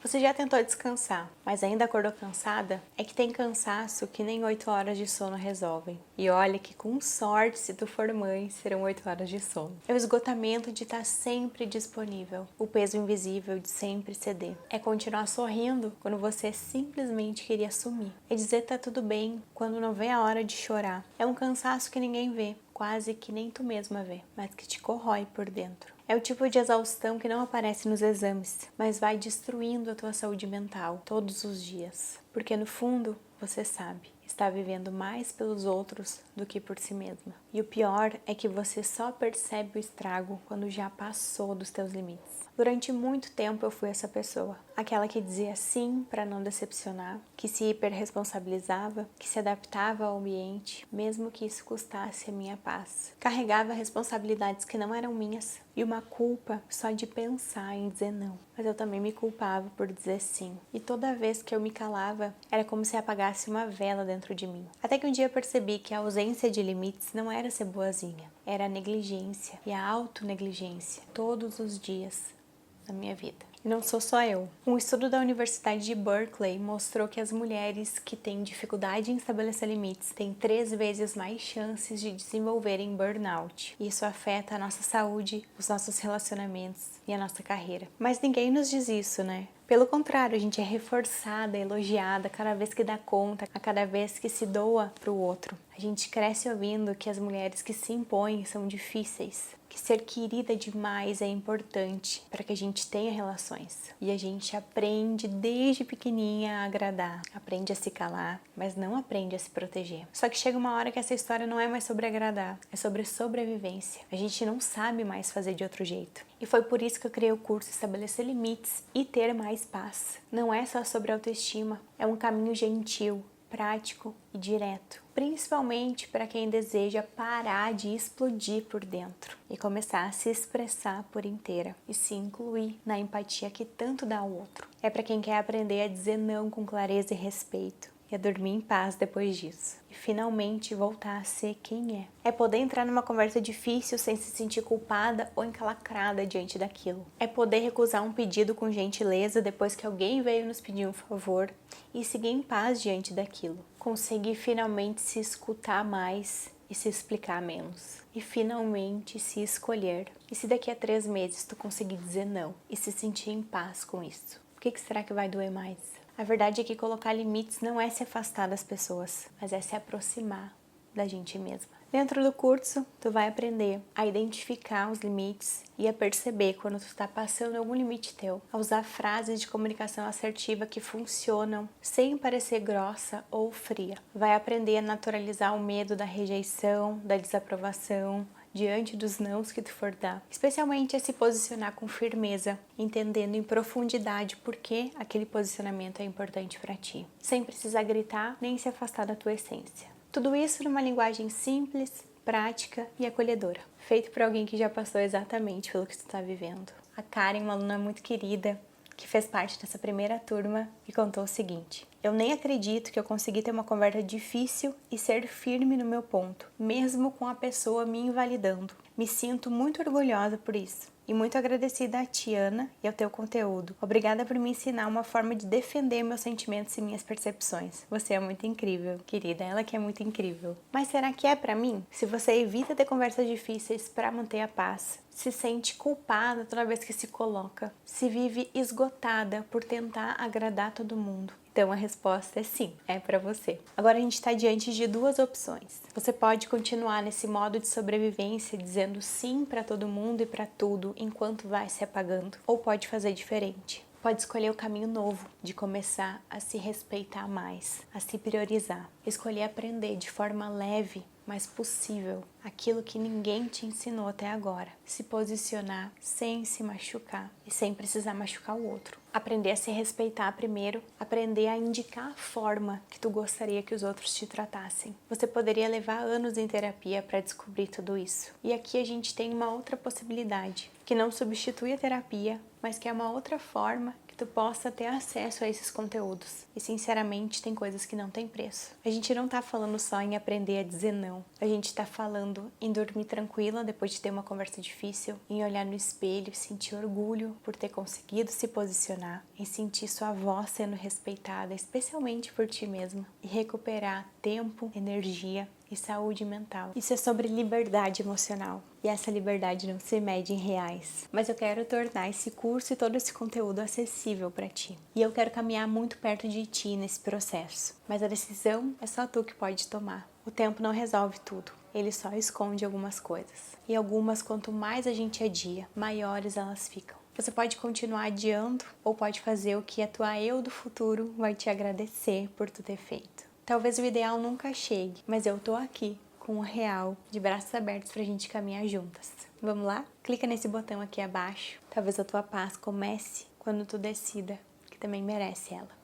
Você já tentou descansar, mas ainda acordou cansada? É que tem cansaço que nem 8 horas de sono resolvem. E olha que com sorte, se tu for mãe, serão 8 horas de sono. É o esgotamento de estar sempre disponível, o peso invisível de sempre ceder. É continuar sorrindo quando você simplesmente queria sumir. É dizer tá tudo bem quando não vê a hora de chorar. É um cansaço que ninguém vê, quase que nem tu mesma vê, mas que te corrói por dentro. É o tipo de exaustão que não aparece nos exames, mas vai destruindo a tua saúde mental todos os dias. Porque no fundo, você sabe, está vivendo mais pelos outros do que por si mesma. E o pior é que você só percebe o estrago quando já passou dos teus limites. Durante muito tempo eu fui essa pessoa, aquela que dizia sim para não decepcionar, que se hiperresponsabilizava, que se adaptava ao ambiente, mesmo que isso custasse a minha paz. Carregava responsabilidades que não eram minhas e uma culpa só de pensar em dizer não. Mas eu também me culpava por dizer sim. E toda vez que eu me calava, era como se apagasse uma vela dentro de mim. Até que um dia eu percebi que a ausência de limites não era ser boazinha, era a negligência e a autonegligência todos os dias na minha vida. E não sou só eu. Um estudo da Universidade de Berkeley mostrou que as mulheres que têm dificuldade em estabelecer limites têm 3 vezes mais chances de desenvolverem burnout. Isso afeta a nossa saúde, os nossos relacionamentos e a nossa carreira. Mas ninguém nos diz isso, né? Pelo contrário, a gente é reforçada, elogiada cada vez que dá conta, a cada vez que se doa para o outro. A gente cresce ouvindo que as mulheres que se impõem são difíceis, que ser querida demais é importante para que a gente tenha relações. E a gente aprende desde pequenininha a agradar, aprende a se calar, mas não aprende a se proteger. Só que chega uma hora que essa história não é mais sobre agradar, é sobre sobrevivência. A gente não sabe mais fazer de outro jeito. E foi por isso que eu criei o curso Estabelecer Limites e Ter Mais Paz. Não é só sobre autoestima, é um caminho gentil, prático e direto, principalmente para quem deseja parar de explodir por dentro e começar a se expressar por inteira e se incluir na empatia que tanto dá ao outro. É para quem quer aprender a dizer não com clareza e respeito e a dormir em paz depois disso e finalmente voltar a ser quem é. É poder entrar numa conversa difícil sem se sentir culpada ou encalacrada diante daquilo. É poder recusar um pedido com gentileza depois que alguém veio nos pedir um favor e seguir em paz diante daquilo. Conseguir finalmente se escutar mais e se explicar menos. E finalmente se escolher. E se daqui a 3 meses tu conseguir dizer não e se sentir em paz com isso? O que será que vai doer mais? A verdade é que colocar limites não é se afastar das pessoas, mas é se aproximar da gente mesma. Dentro do curso, tu vai aprender a identificar os limites e a perceber quando tu está passando algum limite teu, a usar frases de comunicação assertiva que funcionam sem parecer grossa ou fria. Vai aprender a naturalizar o medo da rejeição, da desaprovação, diante dos nãos que tu for dar, especialmente a se posicionar com firmeza, entendendo em profundidade por que aquele posicionamento é importante para ti, sem precisar gritar nem se afastar da tua essência. Tudo isso numa linguagem simples, prática e acolhedora, feito por alguém que já passou exatamente pelo que tu está vivendo. A Karen, uma aluna muito querida, que fez parte dessa primeira turma e contou o seguinte: eu nem acredito que eu consegui ter uma conversa difícil e ser firme no meu ponto, mesmo com a pessoa me invalidando. Me sinto muito orgulhosa por isso e muito agradecida a Tiana e ao teu conteúdo. Obrigada por me ensinar uma forma de defender meus sentimentos e minhas percepções. Você é muito incrível, querida, ela que é muito incrível. Mas será que é pra mim? Se você evita ter conversas difíceis para manter a paz, se sente culpada toda vez que se coloca, se vive esgotada por tentar agradar todo mundo, então a resposta é sim, é para você. Agora a gente está diante de 2 opções. Você pode continuar nesse modo de sobrevivência dizendo sim para todo mundo e para tudo enquanto vai se apagando, ou pode fazer diferente. Pode escolher o caminho novo de começar a se respeitar mais, a se priorizar. Escolher aprender de forma leve, mas possível, aquilo que ninguém te ensinou até agora. Se posicionar sem se machucar e sem precisar machucar o outro. Aprender a se respeitar primeiro, aprender a indicar a forma que tu gostaria que os outros te tratassem. Você poderia levar anos em terapia para descobrir tudo isso. E aqui a gente tem uma outra possibilidade, que não substitui a terapia, mas que é uma outra forma que tu possa ter acesso a esses conteúdos. E sinceramente, tem coisas que não tem preço. A gente não tá falando só em aprender a dizer não. A gente tá falando em dormir tranquila depois de ter uma conversa difícil, em olhar no espelho e sentir orgulho por ter conseguido se posicionar, em sentir sua voz sendo respeitada, especialmente por ti mesma, e recuperar tempo, energia e saúde mental. Isso é sobre liberdade emocional. E essa liberdade não se mede em reais. Mas eu quero tornar esse curso e todo esse conteúdo acessível para ti. E eu quero caminhar muito perto de ti nesse processo. Mas a decisão é só tu que pode tomar. O tempo não resolve tudo. Ele só esconde algumas coisas. E algumas, quanto mais a gente adia, maiores elas ficam. Você pode continuar adiando ou pode fazer o que a tua eu do futuro vai te agradecer por tu ter feito. Talvez o ideal nunca chegue, mas eu tô aqui com o real, de braços abertos pra gente caminhar juntas. Vamos lá? Clica nesse botão aqui abaixo. Talvez a tua paz comece quando tu decida que também merece ela.